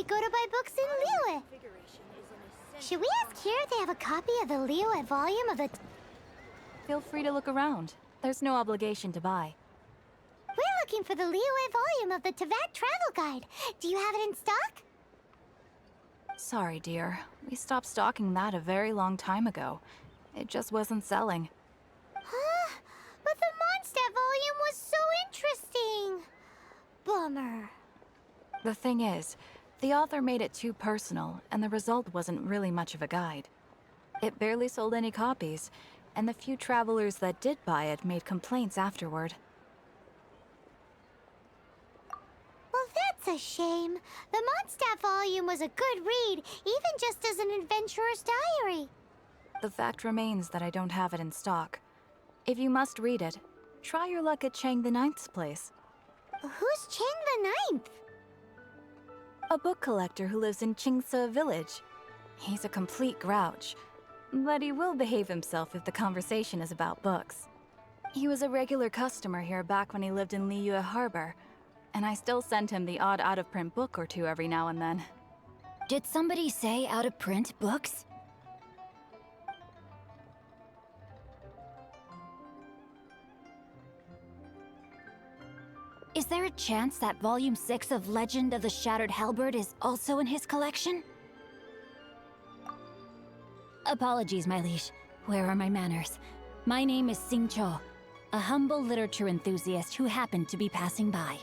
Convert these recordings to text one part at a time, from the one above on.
we go to buy books in Liyue. Should we ask here if they have a copy of the Liyue volume of the... Feel free to look around. There's no obligation to buy. We're looking for the Liyue volume of the Teyvat Travel Guide. Do you have it in stock? Sorry, dear. We stopped stocking that a very long time ago. It just wasn't selling. Huh? But the Mondstadt volume was so interesting. Bummer. The thing is, the author made it too personal, and the result wasn't really much of a guide. It barely sold any copies, and the few travelers that did buy it made complaints afterward. Well, that's a shame. The Mondstadt volume was a good read, even just as an adventurer's diary. The fact remains that I don't have it in stock. If you must read it, try your luck at Chang the Ninth's place. Who's Chang the Ninth? A book collector who lives in Qingse village. He's a complete grouch, but he will behave himself if the conversation is about books. He was a regular customer here back when he lived in Liyue Harbor, and I still send him the odd out-of-print book or two every now and then. Did somebody say out-of-print books? Is there a chance that Volume 6 of Legend of the Shattered Halberd is also in his collection? Apologies, my liege. Where are my manners? My name is Xingqiu, a humble literature enthusiast who happened to be passing by.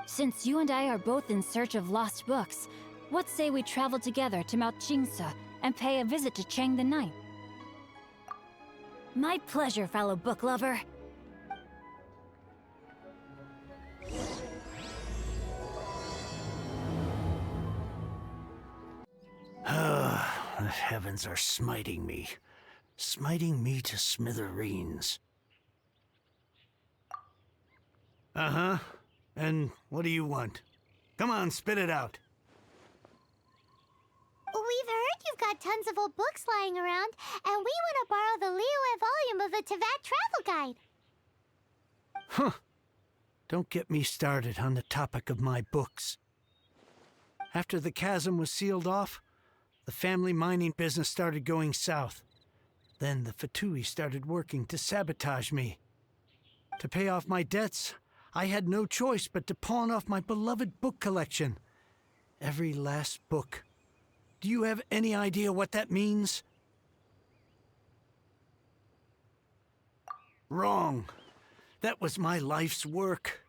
Since you and I are both in search of lost books, what say we travel together to Mount Qingse and pay a visit to Chang the Ninth? My pleasure, fellow book lover. The heavens are smiting me to smithereens. Uh-huh. And what do you want? Come on, spit it out. We've heard you've got tons of old books lying around, and we want to borrow the Liyue volume of the Teyvat Travel Guide. Huh. Don't get me started on the topic of my books. After the chasm was sealed off, the family mining business started going south. Then the F2P started working to sabotage me. To pay off my debts, I had no choice but to pawn off my beloved book collection. Every last book. Do you have any idea what that means? Wrong. That was my life's work.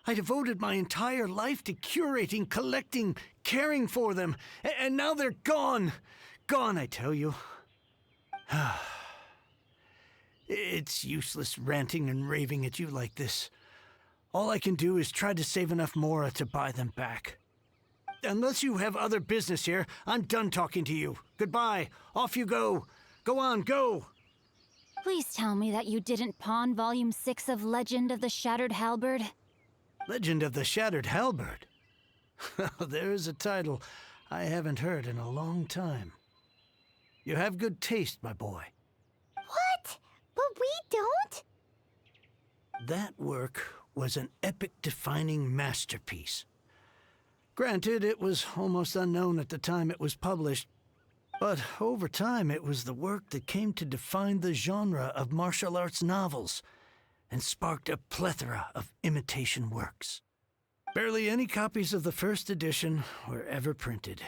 I devoted my entire life to curating, collecting, caring for them, and now they're gone. Gone, I tell you. It's useless ranting and raving at you like this. All I can do is try to save enough mora to buy them back. Unless you have other business here, I'm done talking to you. Goodbye. Off you go. Go on, go. Please tell me that you didn't pawn Volume 6 of Legend of the Shattered Halberd. Legend of the Shattered Halberd? There's a title I haven't heard in a long time. You have good taste, my boy. What? But we don't? That work was an epic-defining masterpiece. Granted, it was almost unknown at the time it was published, but over time it was the work that came to define the genre of martial arts novels and sparked a plethora of imitation works. Barely any copies of the first edition were ever printed.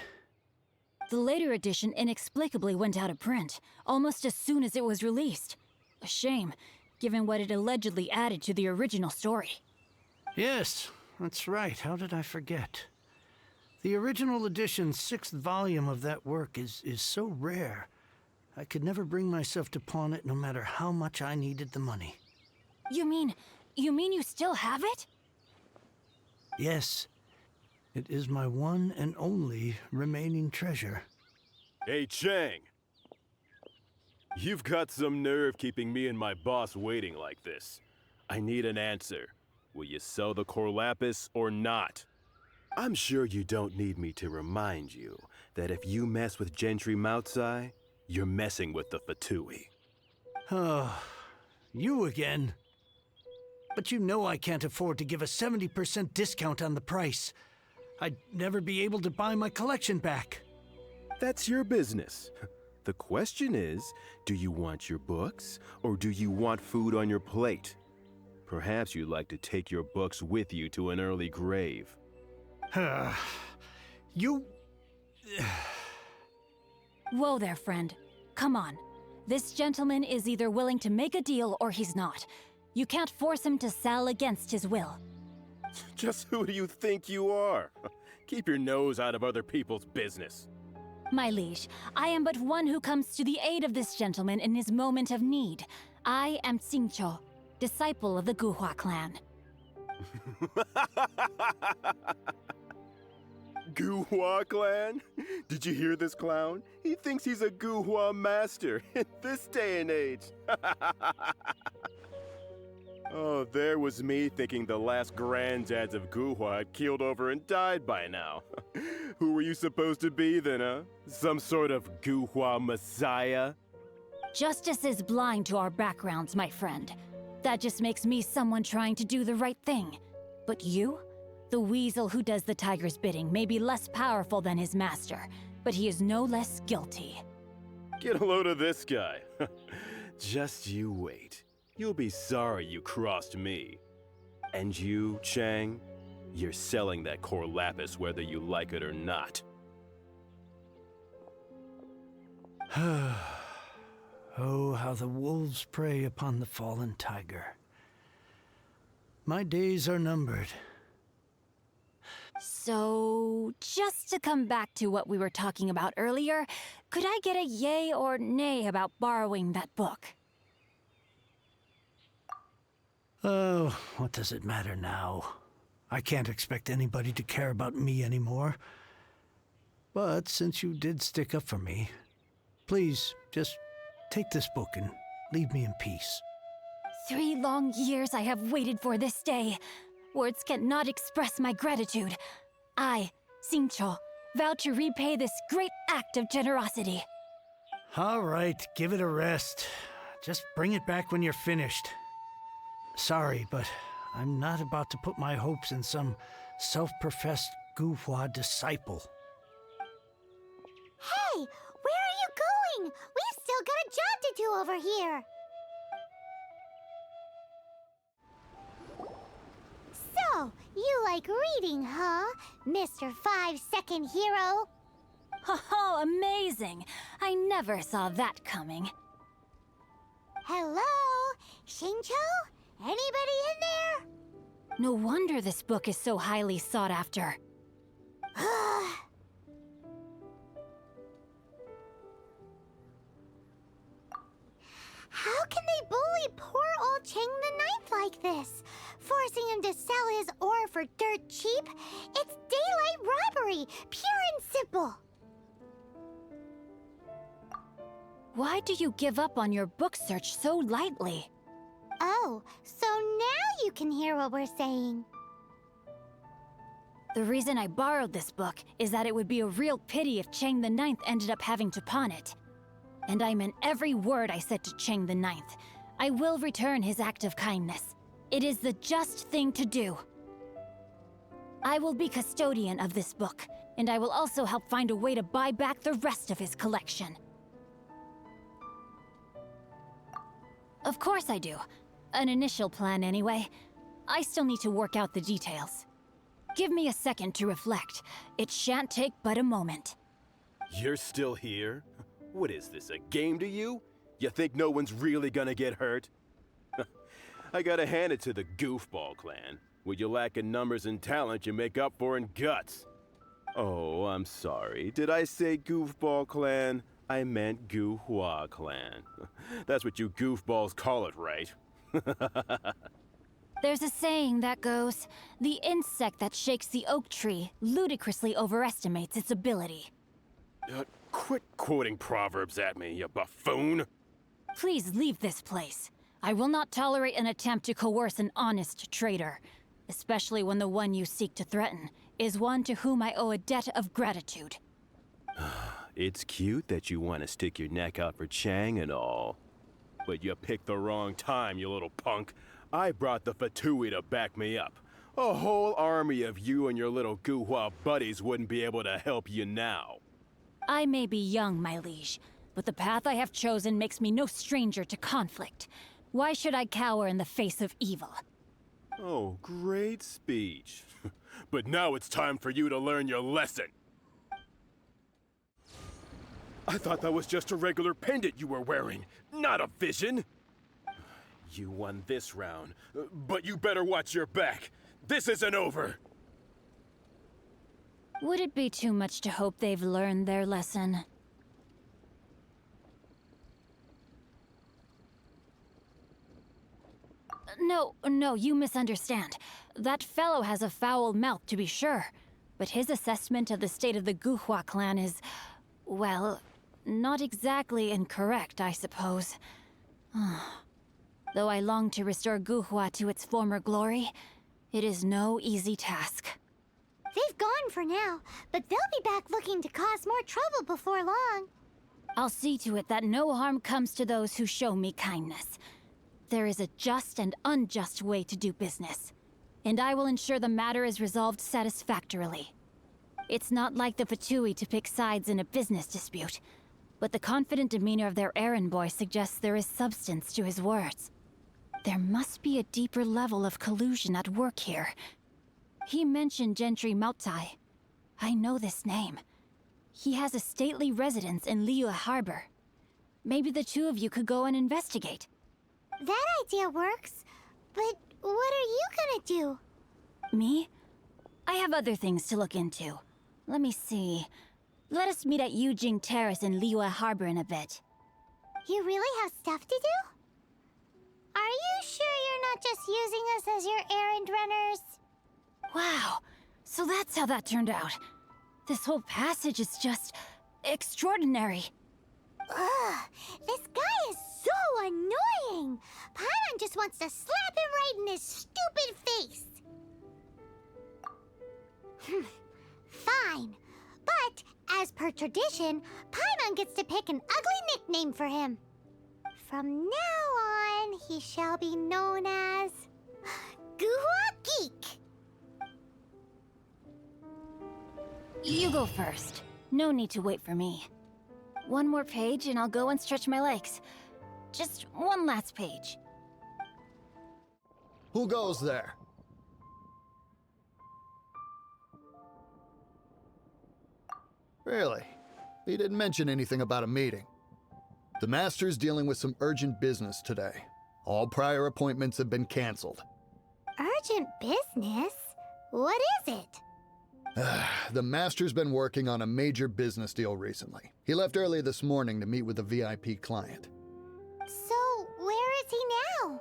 The later edition inexplicably went out of print, almost as soon as it was released. A shame, given what it allegedly added to the original story. Yes, that's right. How did I forget? The original edition's 6th volume of that work is so rare, I could never bring myself to pawn it no matter how much I needed the money. You mean you still have it? Yes. It is my one and only remaining treasure. Hey, Chang! You've got some nerve keeping me and my boss waiting like this. I need an answer. Will you sell the core lapis or not? I'm sure you don't need me to remind you that if you mess with Gentry Moutsai, you're messing with the F2P. Oh, you again. But you know I can't afford to give a 70% discount on the price. I'd never be able to buy my collection back. That's your business. The question is, do you want your books, or do you want food on your plate? Perhaps you'd like to take your books with you to an early grave. You... Whoa there, friend. Come on. This gentleman is either willing to make a deal or he's not. You can't force him to sell against his will. Just who do you think you are? Keep your nose out of other people's business. My liege, I am but one who comes to the aid of this gentleman in his moment of need. I am Xingqiu, disciple of the Guhua clan. Guhua clan? Did you hear this clown? He thinks he's a Guhua master in this day and age. Oh, there was me thinking the last granddads of Guhua had keeled over and died by now. Who were you supposed to be then, huh? Some sort of Guhua messiah? Justice is blind to our backgrounds, my friend. That just makes me someone trying to do the right thing. But you? The weasel who does the tiger's bidding may be less powerful than his master, but he is no less guilty. Get a load of this guy. Just you wait. You'll be sorry you crossed me. And you, Chang, you're selling that core lapis whether you like it or not. Oh, how the wolves prey upon the fallen tiger. My days are numbered. So, just to come back to what we were talking about earlier, could I get a yay or nay about borrowing that book? Oh, what does it matter now? I can't expect anybody to care about me anymore. But since you did stick up for me, please, just take this book and leave me in peace. 3 long years I have waited for this day. Words cannot express my gratitude. I, Xingqiu, vow to repay this great act of generosity. All right, give it a rest. Just bring it back when you're finished. Sorry, but I'm not about to put my hopes in some self-professed Guhua disciple. Hey, where are you going? We've still got a job to do over here. So, you like reading, huh, Mr. 5-second hero? Oh, amazing! I never saw that coming. Hello? Xingqiu? Anybody in there? No wonder this book is so highly sought after. How can they bully poor old Chang the Ninth like this? Forcing him to sell his ore for dirt cheap? It's daylight robbery, pure and simple. Why do you give up on your book search so lightly? Oh, so now you can hear what we're saying. The reason I borrowed this book is that it would be a real pity if Chang the Ninth ended up having to pawn it. And I meant every word I said to Chang the Ninth. I will return his act of kindness. It is the just thing to do. I will be custodian of this book, and I will also help find a way to buy back the rest of his collection. Of course I do. An initial plan anyway. I still need to work out the details. Give me a second to reflect. It shan't take but a moment. You're still here? What is this, a game to you? You think no one's really gonna get hurt? I gotta hand it to the Goofball clan. What you lack in numbers and talent, you make up for in guts. Oh, I'm sorry. Did I say Goofball clan? I meant Guhua clan. That's what you goofballs call it, right? There's a saying that goes, the insect that shakes the oak tree ludicrously overestimates its ability. Quit quoting proverbs at me, you buffoon! Please leave this place. I will not tolerate an attempt to coerce an honest trader, especially when the one you seek to threaten is one to whom I owe a debt of gratitude. It's cute that you want to stick your neck out for Chang and all. But you picked the wrong time, you little punk. I brought the Fatui to back me up. A whole army of you and your little Guhua buddies wouldn't be able to help you now. I may be young, my liege, but the path I have chosen makes me no stranger to conflict. Why should I cower in the face of evil? Oh, great speech. But now it's time for you to learn your lesson. I thought that was just a regular pendant you were wearing, not a vision. You won this round, but you better watch your back. This isn't over. Would it be too much to hope they've learned their lesson? No, you misunderstand. That fellow has a foul mouth, to be sure. But his assessment of the state of the Guhua clan is, well, not exactly incorrect, I suppose. Though I long to restore Guhua to its former glory, it is no easy task. They've gone for now, but they'll be back looking to cause more trouble before long. I'll see to it that no harm comes to those who show me kindness. There is a just and unjust way to do business, and I will ensure the matter is resolved satisfactorily. It's not like the Fatui to pick sides in a business dispute, but the confident demeanor of their errand boy suggests there is substance to his words. There must be a deeper level of collusion at work here. He mentioned Gentry Mautai. I know this name. He has a stately residence in Liyue Harbor. Maybe the two of you could go and investigate. That idea works, but what are you gonna do? Me? I have other things to look into. Let me see. Let us meet at Yujing Terrace in Liyue Harbor in a bit. You really have stuff to do? Are you sure you're not just using us as your errand runners? Wow, so that's how that turned out. This whole passage is just extraordinary. Ugh, this guy is so annoying! Paimon just wants to slap him right in his stupid face! Fine, but as per tradition, Paimon gets to pick an ugly nickname for him. From now on, he shall be known as... Guhua Geek! You go first. No need to wait for me. One more page and I'll go and stretch my legs. Just one last page. Who goes there? Really? He didn't mention anything about a meeting. The Master's dealing with some urgent business today. All prior appointments have been canceled. Urgent business? What is it? The Master's been working on a major business deal recently. He left early this morning to meet with a VIP client. So, where is he now?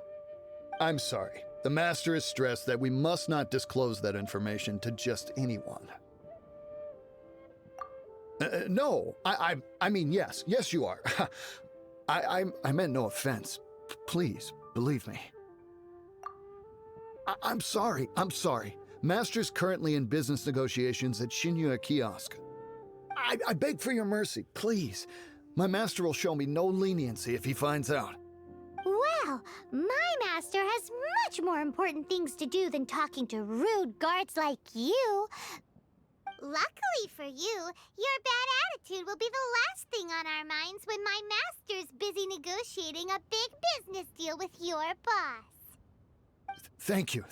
I'm sorry. The Master is stressed that we must not disclose that information to just anyone. No, I mean, yes, you are. I meant no offense. Please, believe me. I'm sorry. Master's currently in business negotiations at Xingqiu Kiosk. I beg for your mercy, please. My master will show me no leniency if he finds out. Well, my master has much more important things to do than talking to rude guards like you. Luckily for you, your bad attitude will be the last thing on our minds when my master's busy negotiating a big business deal with your boss. Thank you.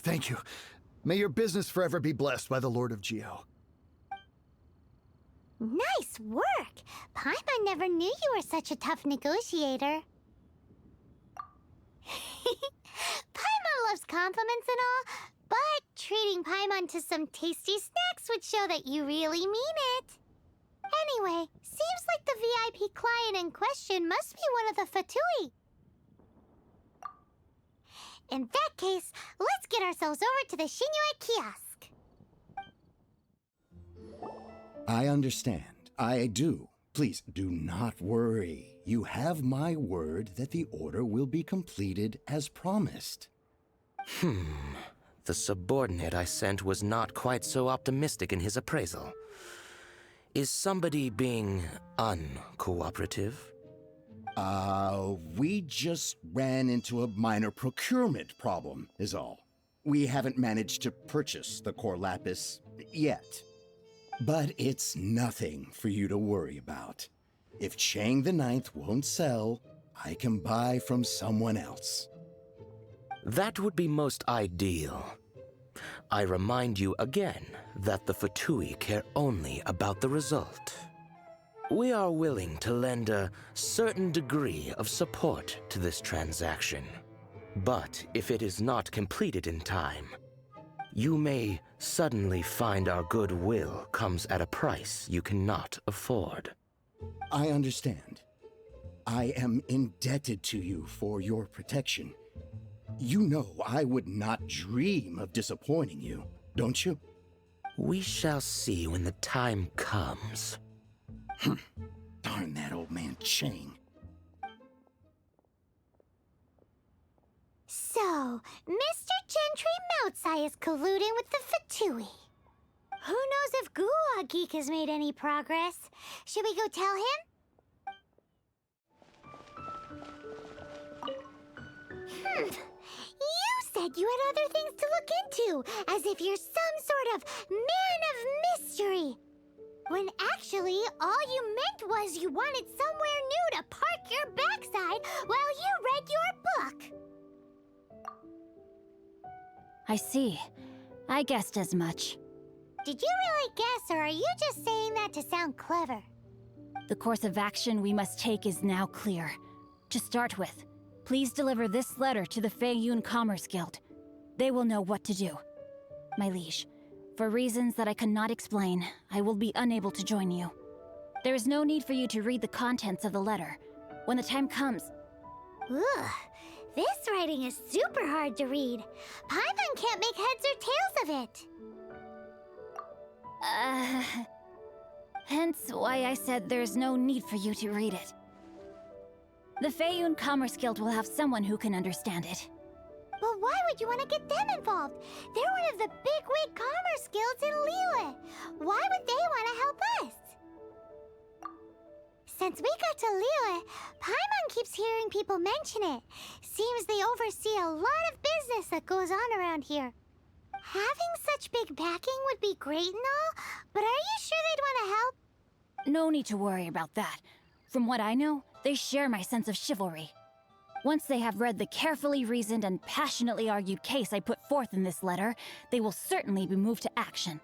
May your business forever be blessed by the Lord of Geo. Nice work! Paimon never knew you were such a tough negotiator. Paimon loves compliments and all, but treating Paimon to some tasty snacks would show that you really mean it. Anyway, seems like the VIP client in question must be one of the Fatui. In that case, let's get ourselves over to the Xingqiu Kiosk. I understand. I do. Please do not worry. You have my word that the order will be completed as promised. The subordinate I sent was not quite so optimistic in his appraisal. Is somebody being uncooperative? We just ran into a minor procurement problem, is all. We haven't managed to purchase the core lapis yet. But it's nothing for you to worry about. If Chang the Ninth won't sell, I can buy from someone else. That would be most ideal. I remind you again that the Fatui care only about the result. We are willing to lend a certain degree of support to this transaction. But if it is not completed in time, you may suddenly find our goodwill comes at a price you cannot afford. I understand. I am indebted to you for your protection. You know I would not dream of disappointing you, don't you? We shall see when the time comes. Darn that old man Chang. So, Mr. Gentry Moutsai is colluding with the Fatui. Who knows if Guwa Geek has made any progress? Should we go tell him? You said you had other things to look into, as if you're some sort of man of mystery. When actually, all you meant was you wanted somewhere new to park your backside while you read your book. I see. I guessed as much. Did you really guess, or are you just saying that to sound clever? The course of action we must take is now clear. To start with, please deliver this letter to the Feiyun Commerce Guild. They will know what to do. My liege, for reasons that I cannot explain, I will be unable to join you. There is no need for you to read the contents of the letter. When the time comes... Ugh, this writing is super hard to read. Paimon can't make heads or tails of it. Hence why I said there's no need for you to read it. The Feiyun Commerce Guild will have someone who can understand it. But why would you want to get them involved? They're one of the bigwig commerce guilds in Liyue. Why would they want to help us? Since we got to Liyue, Paimon keeps hearing people mention it. Seems they oversee a lot of business that goes on around here. Having such big backing would be great and all, but are you sure they'd want to help? No need to worry about that. From what I know, they share my sense of chivalry. Once they have read the carefully reasoned and passionately argued case I put forth in this letter, they will certainly be moved to action.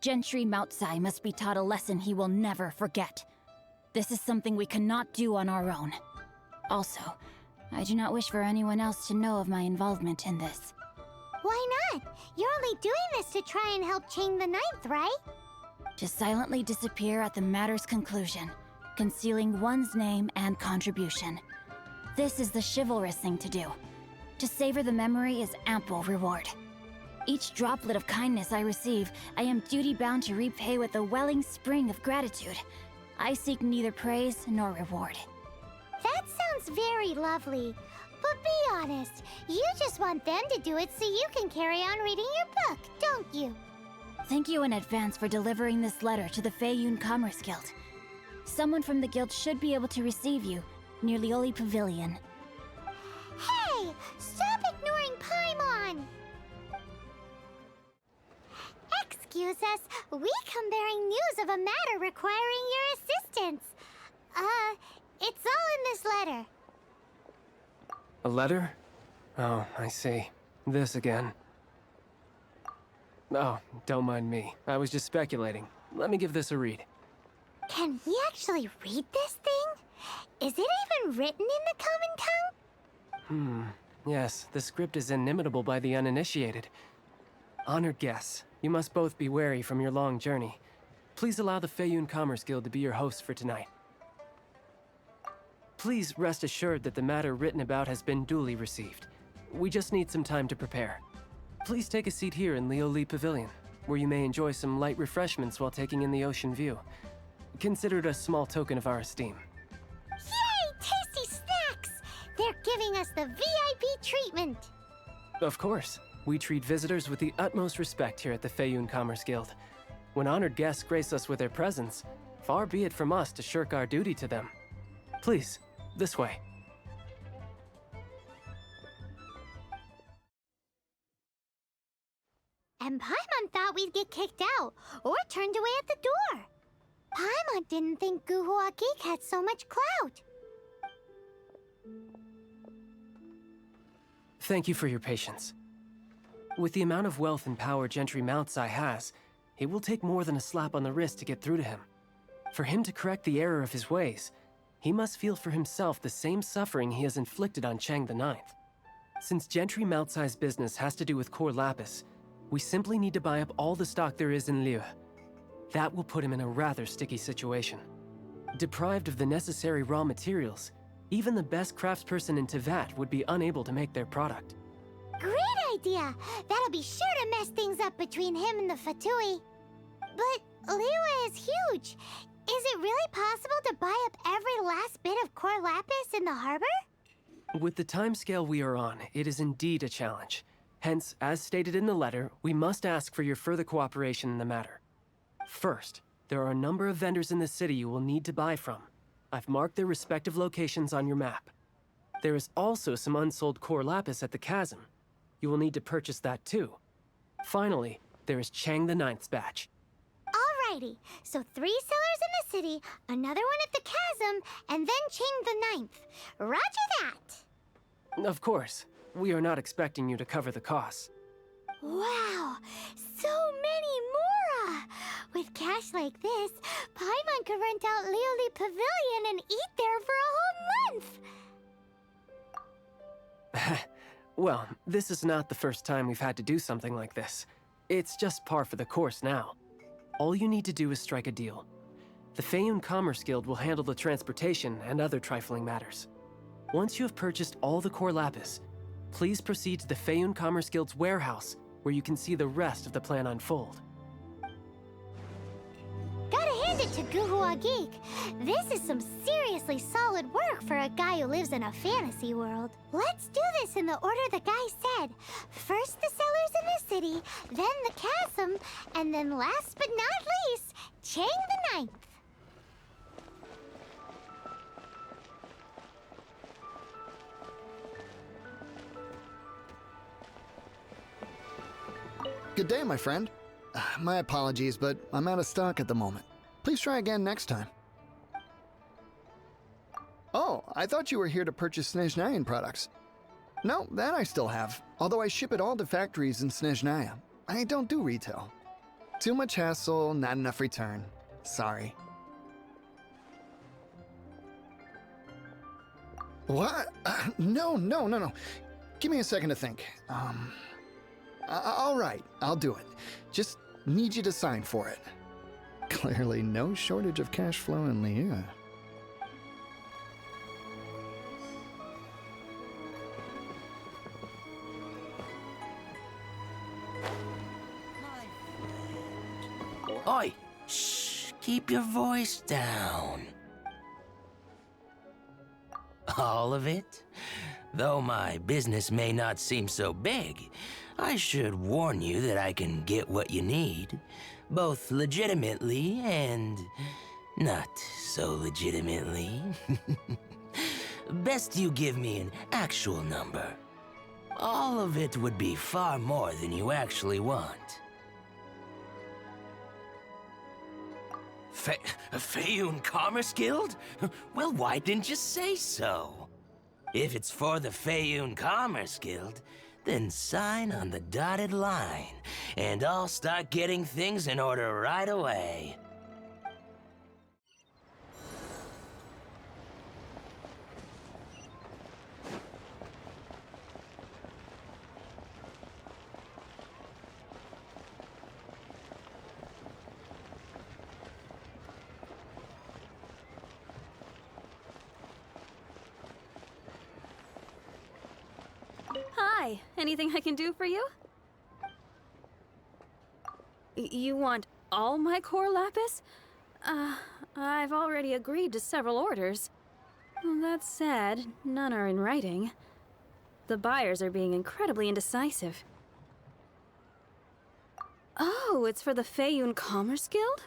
Gentry Moutsai must be taught a lesson he will never forget. This is something we cannot do on our own. Also, I do not wish for anyone else to know of my involvement in this. Why not? You're only doing this to try and help Chang the Ninth, right? To silently disappear at the matter's conclusion, concealing one's name and contribution. This is the chivalrous thing to do. To savor the memory is ample reward. Each droplet of kindness I receive, I am duty-bound to repay with a welling spring of gratitude. I seek neither praise nor reward. That sounds very lovely. But be honest, you just want them to do it so you can carry on reading your book, don't you? Thank you in advance for delivering this letter to the Feiyun Commerce Guild. Someone from the guild should be able to receive you near Lioli Pavilion. Hey! Stop ignoring Paimon! Excuse us, we come bearing news of a matter requiring your assistance. It's all in this letter. A letter? Oh, I see. This again. Oh, don't mind me. I was just speculating. Let me give this a read. Can we actually read this thing? Is it even written in the common tongue? Yes, the script is inimitable by the uninitiated. Honored guests, you must both be wary from your long journey. Please allow the Feiyun Commerce Guild to be your host for tonight. Please rest assured that the matter written about has been duly received. We just need some time to prepare. Please take a seat here in Lioli Pavilion, where you may enjoy some light refreshments while taking in the ocean view. Consider it a small token of our esteem. Yay! Tasty snacks! They're giving us the VIP treatment. Of course. We treat visitors with the utmost respect here at the Feiyun Commerce Guild. When honored guests grace us with their presence, far be it from us to shirk our duty to them. Please, this way. kicked out or turned away at the door. Paimon didn't think Guhua Geek had so much clout. Thank you for your patience. With the amount of wealth and power Gentry Moutsai has, it will take more than a slap on the wrist to get through to him. For him to correct the error of his ways, he must feel for himself the same suffering he has inflicted on Chang the Ninth. Since Gentry Moutsai's business has to do with core lapis, we simply need to buy up all the stock there is in Liyue. That will put him in a rather sticky situation. Deprived of the necessary raw materials, even the best craftsperson in Tevat would be unable to make their product. Great idea! That'll be sure to mess things up between him and the Fatui. But Liyue is huge. Is it really possible to buy up every last bit of core lapis in the harbor? With the timescale we are on, it is indeed a challenge. Hence, as stated in the letter, we must ask for your further cooperation in the matter. First, there are a number of vendors in the city you will need to buy from. I've marked their respective locations on your map. There is also some unsold core lapis at the chasm. You will need to purchase that too. Finally, there is Chang the Ninth's batch. Alrighty, so 3 sellers in the city, another one at the chasm, and then Chang the Ninth. Roger that! Of course, we are not expecting you to cover the costs. Wow, so many mora! With cash like this, Paimon could rent out Lioli Pavilion and eat there for a whole month! Well, this is not the first time we've had to do something like this. It's just par for the course now. All you need to do is strike a deal. The Feiyun Commerce Guild will handle the transportation and other trifling matters. Once you have purchased all the core lapis, please proceed to the Feiyun Commerce Guild's warehouse, where you can see the rest of the plan unfold. Gotta hand it to Guhua Geek. This is some seriously solid work for a guy who lives in a fantasy world. Let's do this in the order the guy said. First the sellers in the city, then the chasm, and then last but not least, Chang the Ninth. Good day, my friend. My apologies, but I'm out of stock at the moment. Please try again next time. Oh, I thought you were here to purchase Snezhnayan products. No, that I still have, although I ship it all to factories in Snezhnaya. I don't do retail. Too much hassle, not enough return. Sorry. What? No. Give me a second to think. All right, I'll do it. Just need you to sign for it. Clearly no shortage of cash flow in Liyue. Oi! Shh! Keep your voice down. All of it? Though my business may not seem so big, I should warn you that I can get what you need, both legitimately and not so legitimately. Best you give me an actual number. All of it would be far more than you actually want. Feiyun Commerce Guild? Well, why didn't you say so? If it's for the Feiyun Commerce Guild, then sign on the dotted line, and I'll start getting things in order right away. Hi, anything I can do for you? You want all my core lapis? I've already agreed to several orders. Well, that said, none are in writing. The buyers are being incredibly indecisive. Oh, it's for the Feiyun Commerce Guild?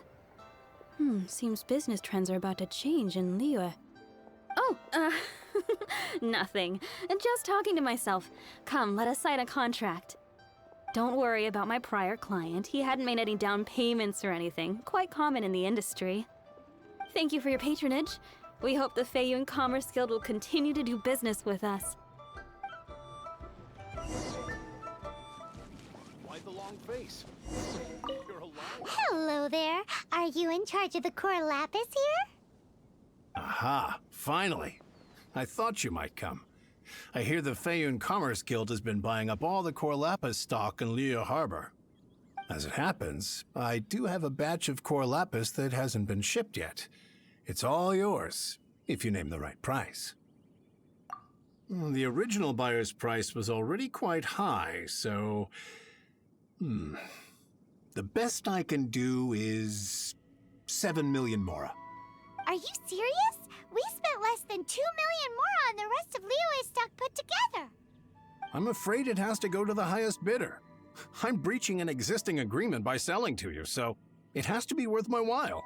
Seems business trends are about to change in Liyue. Oh, nothing. Just talking to myself. Come, let us sign a contract. Don't worry about my prior client. He hadn't made any down payments or anything. Quite common in the industry. Thank you for your patronage. We hope the Feiyun Commerce Guild will continue to do business with us. Why the long face? You're alive. Hello there. Are you in charge of the core lapis here? Aha, finally. I thought you might come. I hear the Feiyun Commerce Guild has been buying up all the core lapis stock in Liu Harbor. As it happens, I do have a batch of core lapis that hasn't been shipped yet. It's all yours, if you name the right price. The original buyer's price was already quite high, so... The best I can do is 7 million mora. Are you serious? We spent less than 2 million more on the rest of Liyue's stock put together. I'm afraid it has to go to the highest bidder. I'm breaching an existing agreement by selling to you, so it has to be worth my while.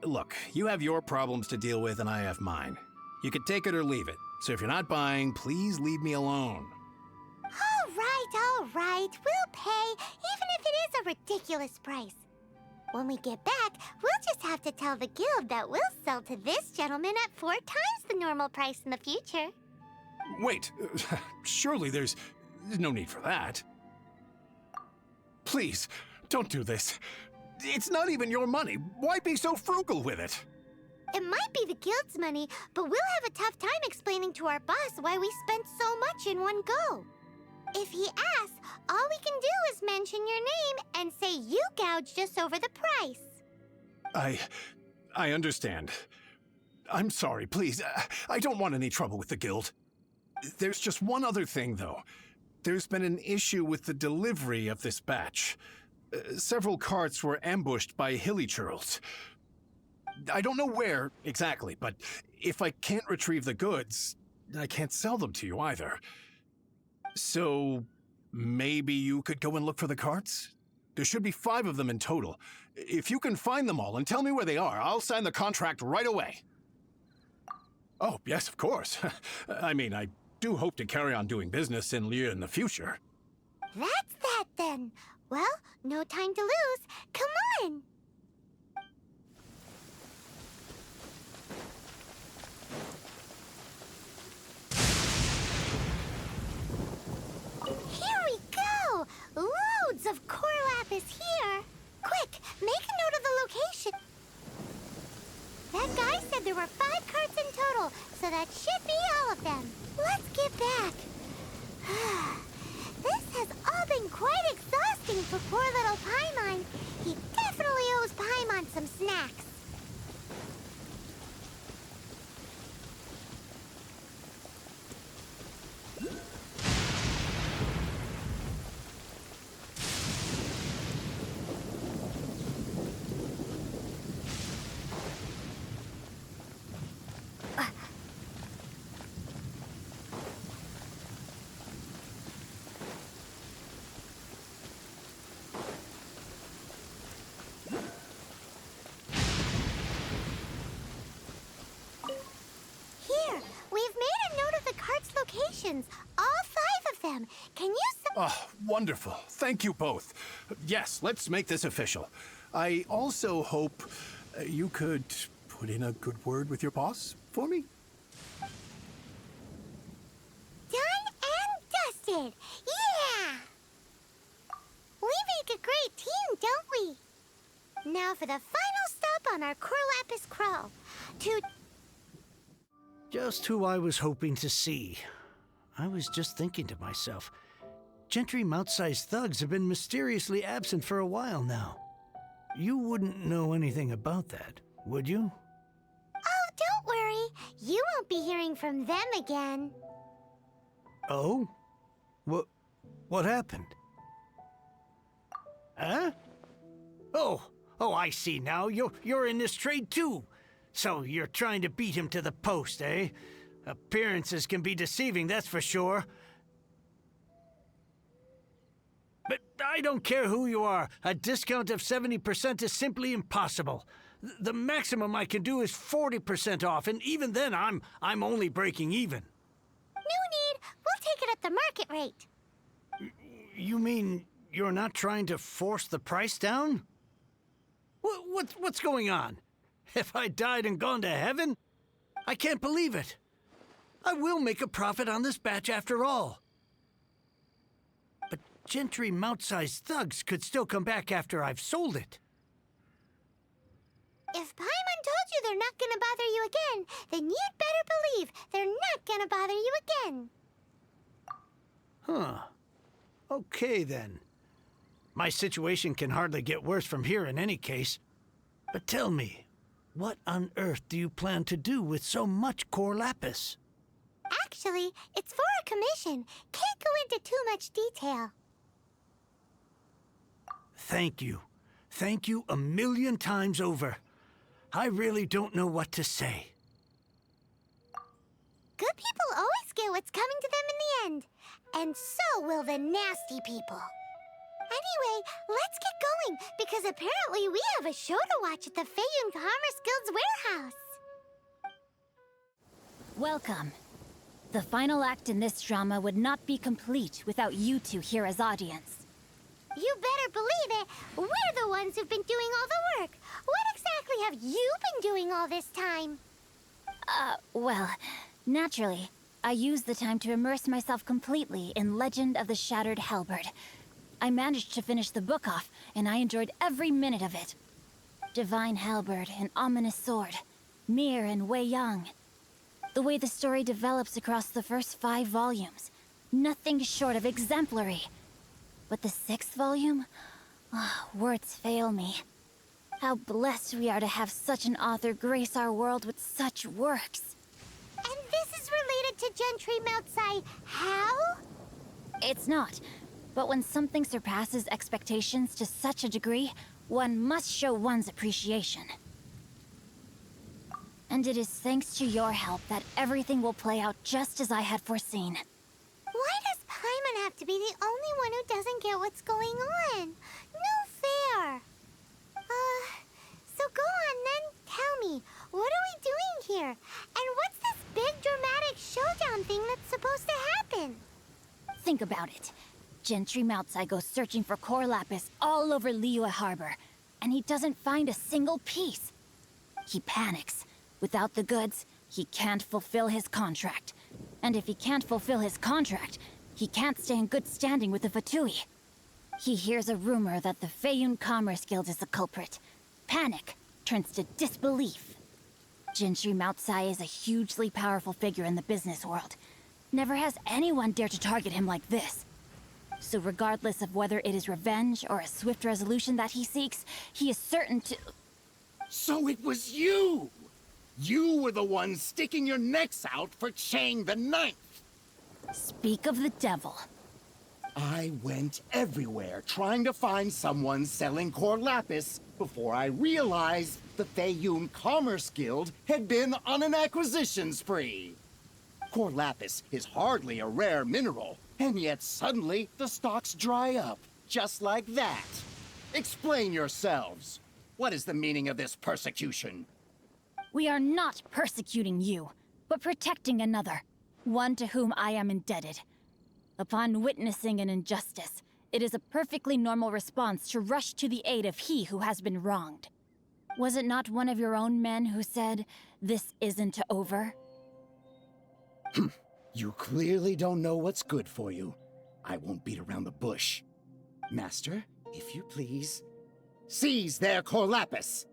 Look, you have your problems to deal with and I have mine. You can take it or leave it, so if you're not buying, please leave me alone. All right. We'll pay, even if it is a ridiculous price. When we get back, we'll just have to tell the guild that we'll sell to this gentleman at 4 times the normal price in the future. Wait, surely there's no need for that. Please, don't do this. It's not even your money. Why be so frugal with it? It might be the guild's money, but we'll have a tough time explaining to our boss why we spent so much in one go. If he asks, all we can do is mention your name and say you gouged us over the price. I understand. I'm sorry, please. I don't want any trouble with the guild. There's just one other thing, though. There's been an issue with the delivery of this batch. Several carts were ambushed by hilly churls. I don't know where exactly, but if I can't retrieve the goods, I can't sell them to you either. So, maybe you could go and look for the carts? There should be 5 of them in total. If you can find them all and tell me where they are, I'll sign the contract right away. Oh, yes, of course. I mean, I do hope to carry on doing business in Liu in the future. That's that then. Well, no time to lose. Come on! Here we go! Loads of core lapis here! Quick, make a note of the location. That guy said there were 5 carts in total, so that should be all of them. Let's get back. This has all been quite exhausting for poor little Paimon. He definitely owes Paimon some snacks. All 5 of them. Can you Oh, wonderful. Thank you both. Yes, let's make this official. I also hope you could put in a good word with your boss for me. Done and dusted. Yeah! We make a great team, don't we? Now for the final stop on our core lapis crawl. Just who I was hoping to see. I was just thinking to myself, gentry mouth-sized thugs have been mysteriously absent for a while now. You wouldn't know anything about that, would you? Oh, don't worry. You won't be hearing from them again. Oh? What happened? Huh? Oh, I see now. You're in this trade too. So you're trying to beat him to the post, eh? Appearances can be deceiving, that's for sure. But I don't care who you are. A discount of 70% is simply impossible. The maximum I can do is 40% off, and even then I'm only breaking even. No need. We'll take it at the market rate. You mean you're not trying to force the price down? What's going on? Have I died and gone to heaven? I can't believe it. I will make a profit on this batch after all. But gentry mount-sized thugs could still come back after I've sold it. If Paimon told you they're not gonna bother you again, then you'd better believe they're not gonna bother you again. Huh. Okay, then. My situation can hardly get worse from here in any case. But tell me, what on earth do you plan to do with so much core lapis? Actually, it's for a commission. Can't go into too much detail. Thank you. Thank you a million times over. I really don't know what to say. Good people always get what's coming to them in the end. And so will the nasty people. Anyway, let's get going, because apparently we have a show to watch at the Feiyun Commerce Guild's warehouse. Welcome. The final act in this drama would not be complete without you two here as audience. You better believe it. We're the ones who've been doing all the work. What exactly have you been doing all this time? Well, naturally, I used the time to immerse myself completely in Legend of the Shattered Halberd. I managed to finish the book off, and I enjoyed every minute of it. Divine Halberd, an ominous sword. Mir and Wei Yang. The way the story develops across the first 5 volumes. Nothing short of exemplary. But the 6th volume? Words fail me. How blessed we are to have such an author grace our world with such works. And this is related to Gentry Moutsai. How? It's not. But when something surpasses expectations to such a degree, one must show one's appreciation. And it is thanks to your help that everything will play out just as I had foreseen. Why does Paimon have to be the only one who doesn't get what's going on? No fair. So go on then, tell me, what are we doing here? And what's this big dramatic showdown thing that's supposed to happen? Think about it. Gentry Moutsai goes searching for core lapis all over Liyue Harbor, and he doesn't find a single piece. He panics. Without the goods, he can't fulfill his contract. And if he can't fulfill his contract, he can't stay in good standing with the Fatui. He hears a rumor that the Feiyun Commerce Guild is the culprit. Panic turns to disbelief. Gentry Moutsai is a hugely powerful figure in the business world. Never has anyone dared to target him like this. So regardless of whether it is revenge or a swift resolution that he seeks, he is certain to... So it was you! You were the one sticking your necks out for Chang the Ninth! Speak of the devil. I went everywhere trying to find someone selling core lapis before I realized the Feiyun Commerce Guild had been on an acquisition spree. Core lapis is hardly a rare mineral, and yet suddenly the stocks dry up, just like that. Explain yourselves. What is the meaning of this persecution? We are not persecuting you, but protecting another, one to whom I am indebted. Upon witnessing an injustice, it is a perfectly normal response to rush to the aid of he who has been wronged. Was it not one of your own men who said, "This isn't over"? You clearly don't know what's good for you. I won't beat around the bush. Master, if you please, seize their core lapis!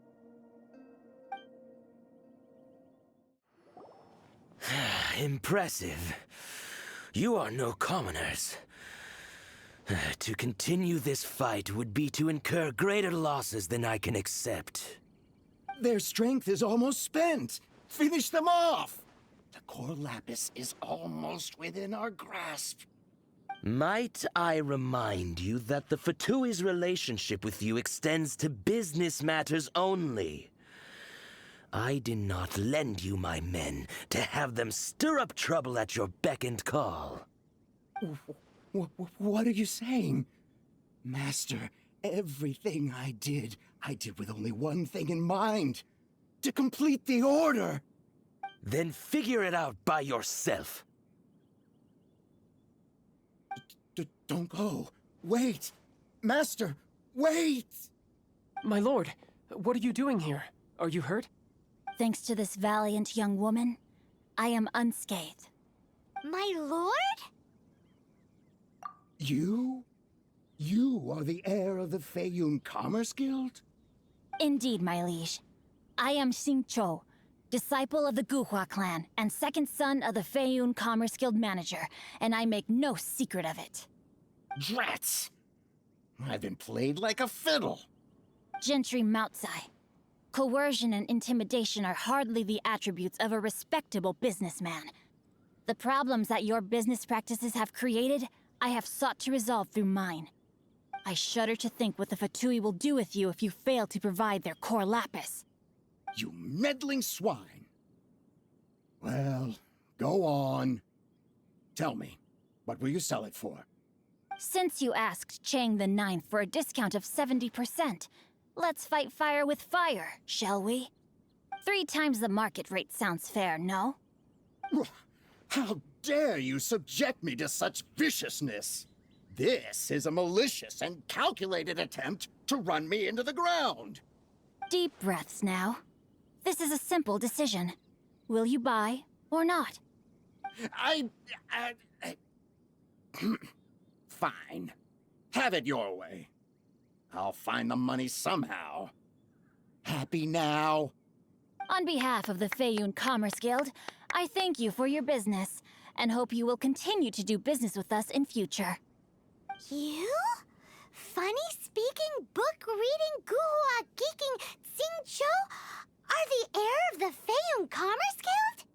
Impressive. You are no commoners. To continue this fight would be to incur greater losses than I can accept. Their strength is almost spent. Finish them off! The core lapis is almost within our grasp. Might I remind you that the Fatui's relationship with you extends to business matters only? I did not lend you my men to have them stir up trouble at your beck and call. What are you saying? Master, everything I did with only one thing in mind. To complete the order. Then figure it out by yourself. Don't go. Wait! Master, wait! My lord, what are you doing here? Are you hurt? Thanks to this valiant young woman, I am unscathed. My lord? You? You are the heir of the Feiyun Commerce Guild? Indeed, my liege. I am Xingqiu, disciple of the Guhua clan and second son of the Feiyun Commerce Guild manager, and I make no secret of it. Drats! I've been played like a fiddle. Gentry Moutsai. Coercion and intimidation are hardly the attributes of a respectable businessman. The problems that your business practices have created, I have sought to resolve through mine. I shudder to think what the Fatui will do with you if you fail to provide their core lapis. You meddling swine. Well, go on. Tell me, what will you sell it for? Since you asked Chang the Ninth for a discount of 70%, let's fight fire with fire, shall we? 3 times the market rate sounds fair, no? How dare you subject me to such viciousness? This is a malicious and calculated attempt to run me into the ground. Deep breaths now. This is a simple decision. Will you buy or not? Fine. Have it your way. I'll find the money somehow. Happy now? On behalf of the Feiyun Commerce Guild, I thank you for your business, and hope you will continue to do business with us in future. You? Funny-speaking, book-reading, guhua geeking Xingqiu are the heir of the Feiyun Commerce Guild?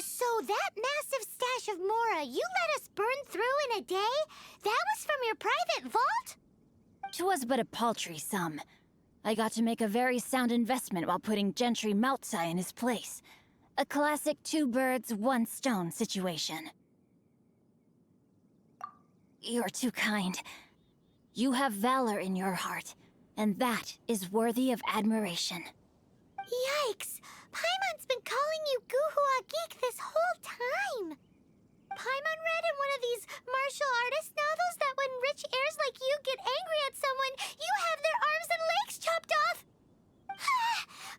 So that massive stash of Mora you let us burn through in a day, that was from your private vault? 'Twas but a paltry sum. I got to make a very sound investment while putting Gentry Moutsai in his place. A classic 2 birds, 1 stone situation. You're too kind. You have valor in your heart, and that is worthy of admiration. Yikes! Paimon's been calling you Guhua Geek this whole time! Paimon read in one of these martial artist novels that when rich heirs like you get angry at someone, you have their arms and legs chopped off!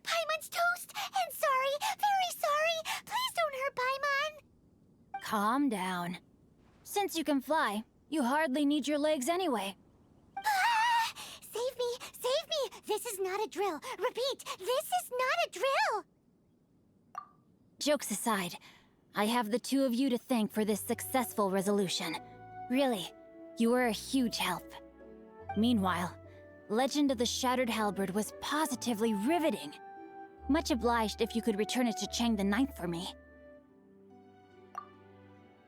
Paimon's toast! And sorry, very sorry! Please don't hurt Paimon! Calm down. Since you can fly, you hardly need your legs anyway. Save me! Save me! This is not a drill! Repeat, this is not a drill! Jokes aside, I have the 2 of you to thank for this successful resolution. Really, you were a huge help. Meanwhile, Legend of the Shattered Halberd was positively riveting. Much obliged if you could return it to Chang the Ninth for me.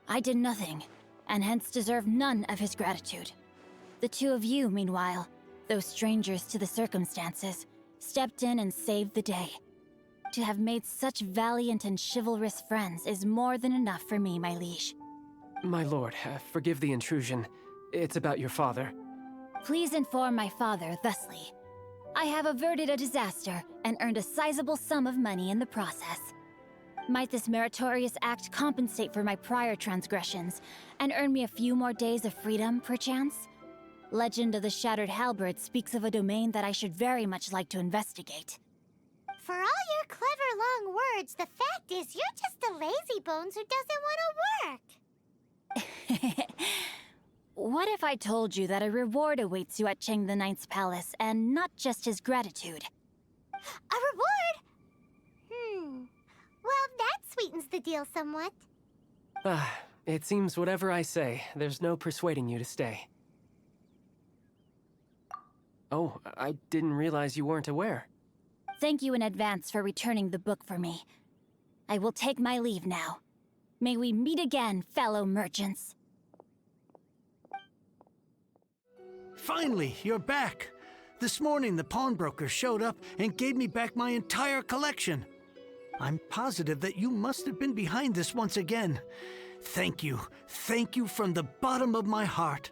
I did nothing, and hence deserve none of his gratitude. The 2 of you, meanwhile, though strangers to the circumstances, stepped in and saved the day. To have made such valiant and chivalrous friends is more than enough for me, my liege. My lord, forgive the intrusion. It's about your father. Please inform my father thusly. I have averted a disaster and earned a sizable sum of money in the process. Might this meritorious act compensate for my prior transgressions and earn me a few more days of freedom, perchance? Legend of the Shattered Halberd speaks of a domain that I should very much like to investigate. For all your clever long words, the fact is you're just a lazy bones who doesn't want to work. What if I told you that a reward awaits you at Chang the Ninth's palace, and not just his gratitude? A reward? Well, that sweetens the deal somewhat. It seems whatever I say, there's no persuading you to stay. Oh, I didn't realize you weren't aware. Thank you in advance for returning the book for me. I will take my leave now. May we meet again, fellow merchants. Finally, you're back. This morning, the pawnbroker showed up and gave me back my entire collection. I'm positive that you must have been behind this once again. Thank you. Thank you from the bottom of my heart.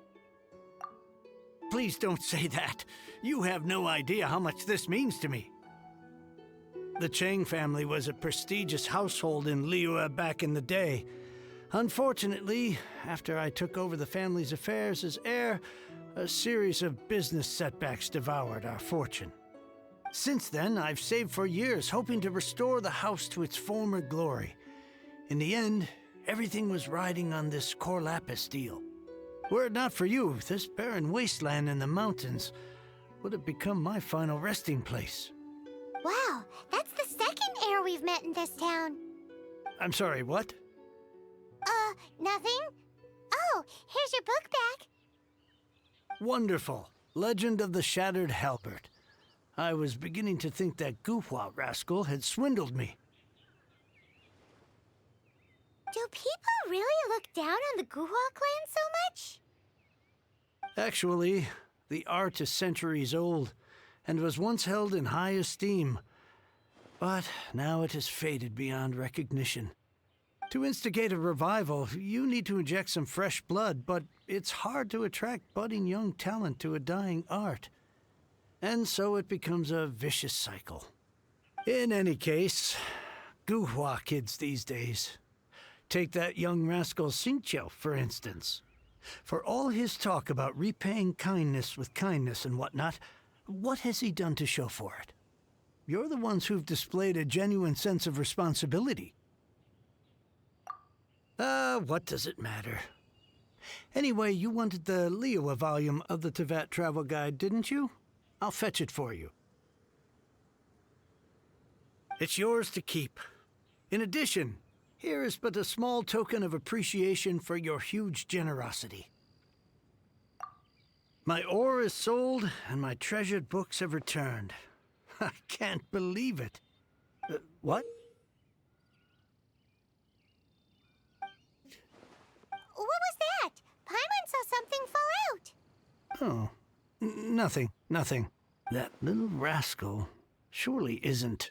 Please don't say that. You have no idea how much this means to me. The Chang family was a prestigious household in Liyue back in the day. Unfortunately, after I took over the family's affairs as heir, a series of business setbacks devoured our fortune. Since then, I've saved for years, hoping to restore the house to its former glory. In the end, everything was riding on this core lapis deal. Were it not for you, this barren wasteland in the mountains would have become my final resting place. Wow, that's the second heir we've met in this town. I'm sorry, what? Nothing? Oh, here's your book back. Wonderful. Legend of the Shattered Halberd. I was beginning to think that Guhua rascal had swindled me. Do people really look down on the Guhua clan so much? Actually, the art is centuries old and was once held in high esteem. But now it has faded beyond recognition. To instigate a revival, you need to inject some fresh blood, but it's hard to attract budding young talent to a dying art. And so it becomes a vicious cycle. In any case, Guhua kids these days. Take that young rascal Xingqiu, for instance. For all his talk about repaying kindness with kindness and whatnot, what has he done to show for it? You're the ones who've displayed a genuine sense of responsibility. What does it matter? Anyway, you wanted the Liyue volume of the Teyvat travel guide, didn't you? I'll fetch it for you. It's yours to keep. In addition, here is but a small token of appreciation for your huge generosity. My ore is sold, and my treasured books have returned. I can't believe it. What? What was that? Paimon saw something fall out. Oh, nothing. That little rascal surely isn't...